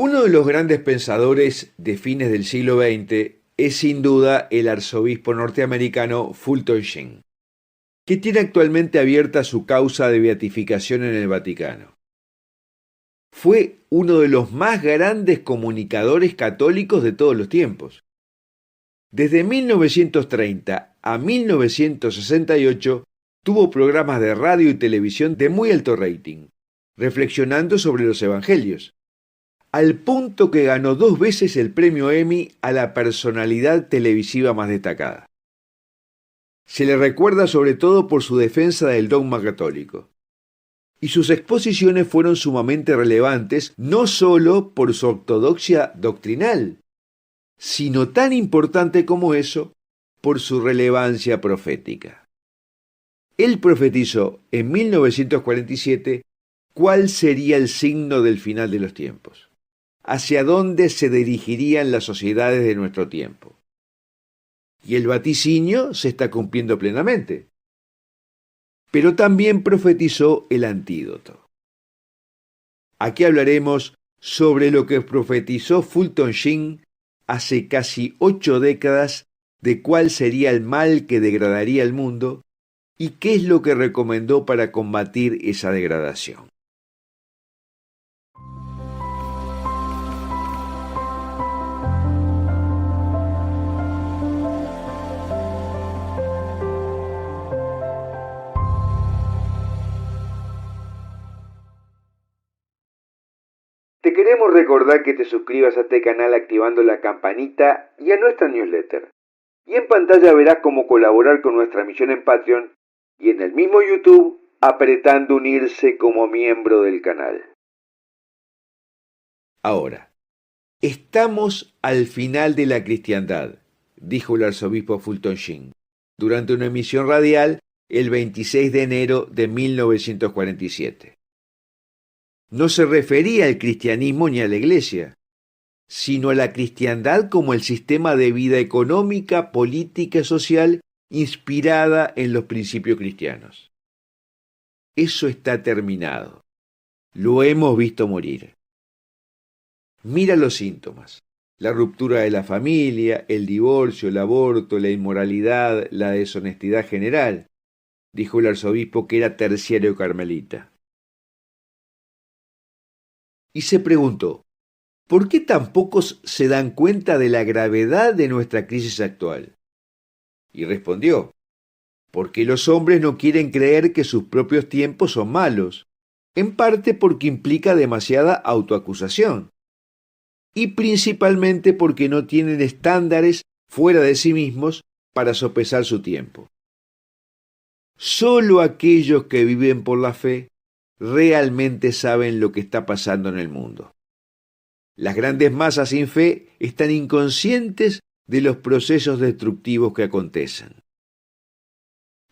Uno de los grandes pensadores de fines del siglo XX es sin duda el arzobispo norteamericano Fulton Sheen, que tiene actualmente abierta su causa de beatificación en el Vaticano. Fue uno de los más grandes comunicadores católicos de todos los tiempos. Desde 1930 a 1968 tuvo programas de radio y televisión de muy alto rating, reflexionando sobre los evangelios, al punto que ganó 2 veces el premio Emmy a la personalidad televisiva más destacada. Se le recuerda sobre todo por su defensa del dogma católico, y sus exposiciones fueron sumamente relevantes no solo por su ortodoxia doctrinal, sino tan importante como eso, por su relevancia profética. Él profetizó en 1947 cuál sería el signo del final de los tiempos, hacia dónde se dirigirían las sociedades de nuestro tiempo. Y el vaticinio se está cumpliendo plenamente. Pero también profetizó el antídoto. Aquí hablaremos sobre lo que profetizó Fulton Sheen hace casi 8 décadas de cuál sería el mal que degradaría el mundo y qué es lo que recomendó para combatir esa degradación. Te queremos recordar que te suscribas a este canal activando la campanita y a nuestra newsletter. Y en pantalla verás cómo colaborar con nuestra misión en Patreon y en el mismo YouTube apretando unirse como miembro del canal. Ahora, estamos al final de la cristiandad, dijo el arzobispo Fulton Sheen, durante una emisión radial el 26 de enero de 1947. No se refería al cristianismo ni a la iglesia, sino a la cristiandad como el sistema de vida económica, política y social inspirada en los principios cristianos. Eso está terminado. Lo hemos visto morir. Mira los síntomas: la ruptura de la familia, el divorcio, el aborto, la inmoralidad, la deshonestidad general, dijo el arzobispo, que era terciario carmelita. Y se preguntó, ¿por qué tan pocos se dan cuenta de la gravedad de nuestra crisis actual? Y respondió, porque los hombres no quieren creer que sus propios tiempos son malos, en parte porque implica demasiada autoacusación, y principalmente porque no tienen estándares fuera de sí mismos para sopesar su tiempo. Solo aquellos que viven por la fe realmente saben lo que está pasando en el mundo. Las grandes masas sin fe están inconscientes de los procesos destructivos que acontecen.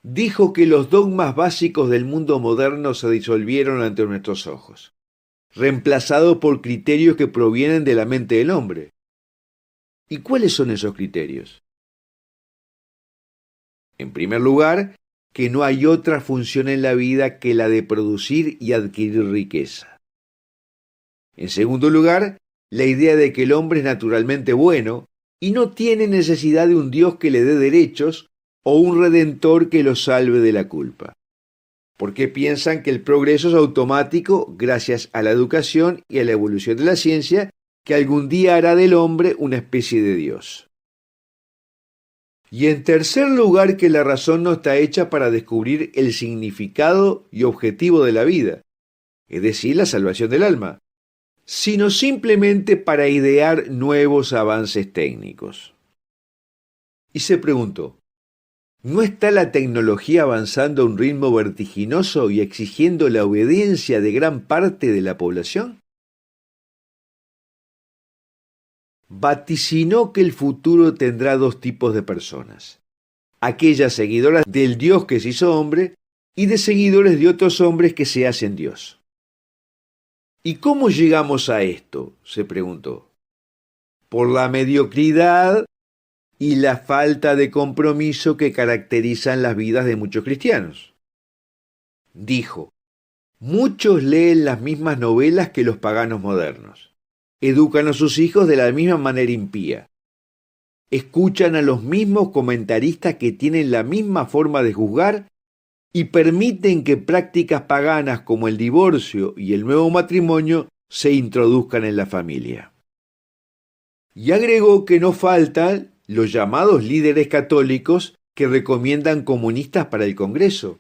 Dijo que los dogmas básicos del mundo moderno se disolvieron ante nuestros ojos, reemplazados por criterios que provienen de la mente del hombre. ¿Y cuáles son esos criterios? En primer lugar, que no hay otra función en la vida que la de producir y adquirir riqueza. En segundo lugar, la idea de que el hombre es naturalmente bueno y no tiene necesidad de un Dios que le dé derechos o un redentor que lo salve de la culpa, porque piensan que el progreso es automático gracias a la educación y a la evolución de la ciencia, que algún día hará del hombre una especie de Dios. Y en tercer lugar, que la razón no está hecha para descubrir el significado y objetivo de la vida, es decir, la salvación del alma, sino simplemente para idear nuevos avances técnicos. Y se preguntó, ¿no está la tecnología avanzando a un ritmo vertiginoso y exigiendo la obediencia de gran parte de la población? Vaticinó que el futuro tendrá 2 tipos de personas: aquellas seguidoras del Dios que se hizo hombre y de seguidores de otros hombres que se hacen Dios. ¿Y cómo llegamos a esto?, se preguntó. Por la mediocridad y la falta de compromiso que caracterizan las vidas de muchos cristianos. Dijo, muchos leen las mismas novelas que los paganos modernos. educan a sus hijos de la misma manera impía. Escuchan a los mismos comentaristas que tienen la misma forma de juzgar y permiten que prácticas paganas como el divorcio y el nuevo matrimonio se introduzcan en la familia. Y agregó que no faltan los llamados líderes católicos que recomiendan comunistas para el Congreso,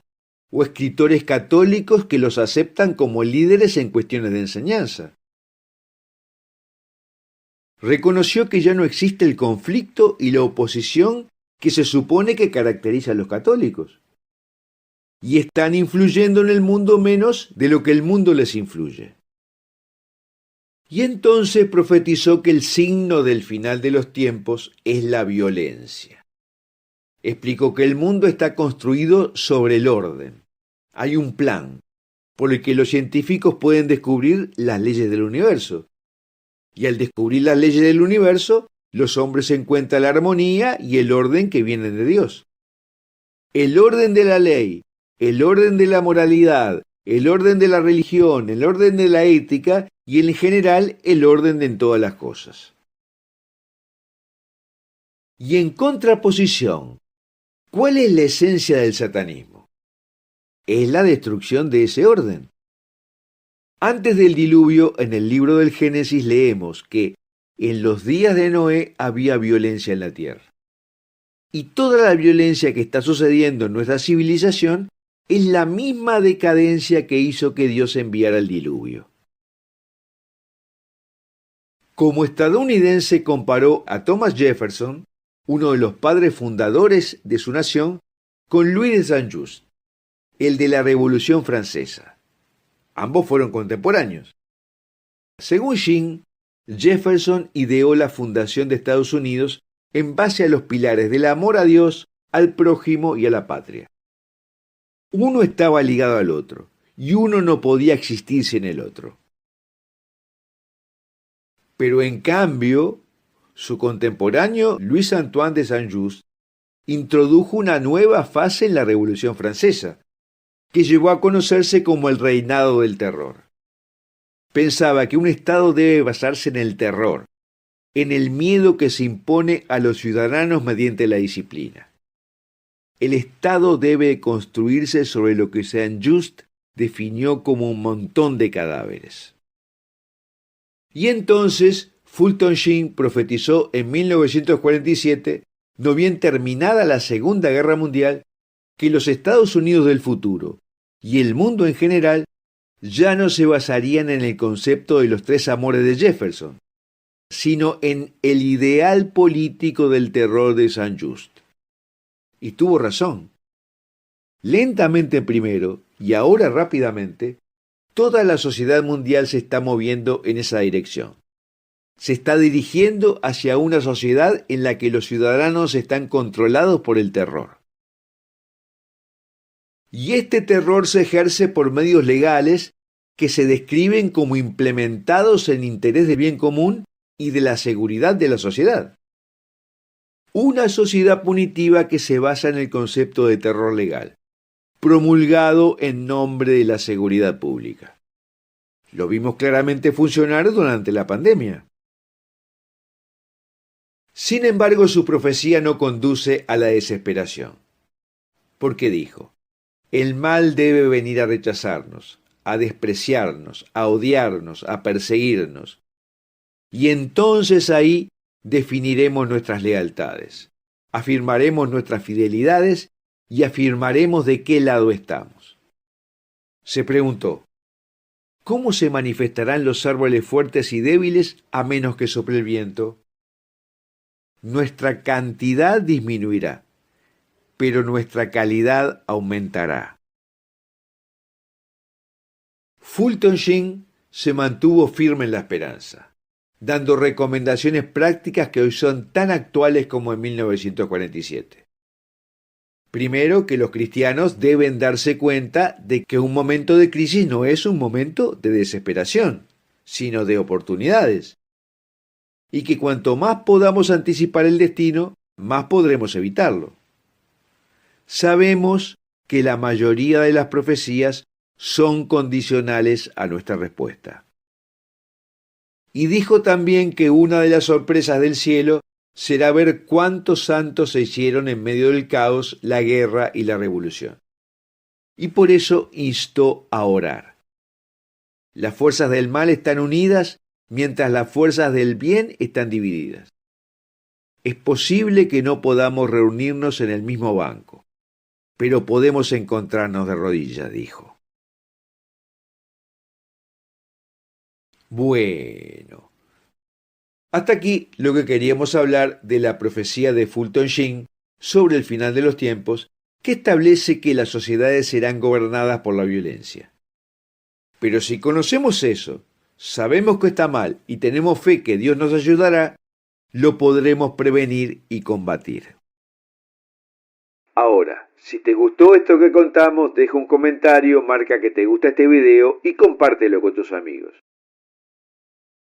o escritores católicos que los aceptan como líderes en cuestiones de enseñanza. Reconoció que ya no existe el conflicto y la oposición que se supone que caracteriza a los católicos, y están influyendo en el mundo menos de lo que el mundo les influye. Y entonces profetizó que el signo del final de los tiempos es la violencia. Explicó que el mundo está construido sobre el orden. Hay un plan por el que los científicos pueden descubrir las leyes del universo. Y al descubrir las leyes del universo, los hombres encuentran la armonía y el orden que vienen de Dios. El orden de la ley, el orden de la moralidad, el orden de la religión, el orden de la ética y en general el orden de todas las cosas. Y en contraposición, ¿cuál es la esencia del satanismo? Es la destrucción de ese orden. Antes del diluvio, en el libro del Génesis leemos que en los días de Noé había violencia en la tierra. Y toda la violencia que está sucediendo en nuestra civilización es la misma decadencia que hizo que Dios enviara el diluvio. Como estadounidense comparó a Thomas Jefferson, uno de los padres fundadores de su nación, con Louis de Saint-Just, el de la Revolución Francesa. Ambos fueron contemporáneos. Según Sheen, Jefferson ideó la fundación de Estados Unidos en base a los pilares del amor a Dios, al prójimo y a la patria. Uno estaba ligado al otro, y uno no podía existir sin el otro. Pero en cambio, su contemporáneo Louis Antoine de Saint-Just introdujo una nueva fase en la Revolución Francesa, que llegó a conocerse como el reinado del terror. Pensaba que un Estado debe basarse en el terror, en el miedo que se impone a los ciudadanos mediante la disciplina. El Estado debe construirse sobre lo que Saint-Just definió como un montón de cadáveres. Y entonces Fulton Sheen profetizó en 1947, no bien terminada la Segunda Guerra Mundial, que los Estados Unidos del futuro y el mundo en general ya no se basarían en el concepto de los tres amores de Jefferson, sino en el ideal político del terror de Saint-Just. Y tuvo razón. Lentamente primero, y ahora rápidamente, toda la sociedad mundial se está moviendo en esa dirección. Se está dirigiendo hacia una sociedad en la que los ciudadanos están controlados por el terror. Y este terror se ejerce por medios legales que se describen como implementados en interés del bien común y de la seguridad de la sociedad. Una sociedad punitiva que se basa en el concepto de terror legal, promulgado en nombre de la seguridad pública. Lo vimos claramente funcionar durante la pandemia. Sin embargo, su profecía no conduce a la desesperación, porque dijo: el mal debe venir a rechazarnos, a despreciarnos, a odiarnos, a perseguirnos. Y entonces ahí definiremos nuestras lealtades, afirmaremos nuestras fidelidades y afirmaremos de qué lado estamos. Se preguntó: ¿cómo se manifestarán los árboles fuertes y débiles a menos que sople el viento? Nuestra cantidad disminuirá, pero nuestra calidad aumentará. Fulton Sheen se mantuvo firme en la esperanza, dando recomendaciones prácticas que hoy son tan actuales como en 1947. Primero, que los cristianos deben darse cuenta de que un momento de crisis no es un momento de desesperación, sino de oportunidades. Y que cuanto más podamos anticipar el destino, más podremos evitarlo. Sabemos que la mayoría de las profecías son condicionales a nuestra respuesta. Y dijo también que una de las sorpresas del cielo será ver cuántos santos se hicieron en medio del caos, la guerra y la revolución. Y por eso instó a orar. Las fuerzas del mal están unidas, mientras las fuerzas del bien están divididas. Es posible que no podamos reunirnos en el mismo banco, pero podemos encontrarnos de rodillas, dijo. Bueno, hasta aquí lo que queríamos hablar de la profecía de Fulton Sheen sobre el final de los tiempos, que establece que las sociedades serán gobernadas por la violencia. Pero si conocemos eso, sabemos que está mal y tenemos fe que Dios nos ayudará, lo podremos prevenir y combatir. Ahora, si te gustó esto que contamos, deja un comentario, marca que te gusta este video y compártelo con tus amigos.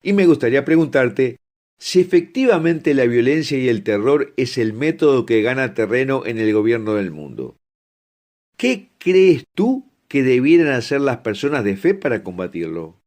Y me gustaría preguntarte si efectivamente la violencia y el terror es el método que gana terreno en el gobierno del mundo. ¿Qué crees tú que debieran hacer las personas de fe para combatirlo?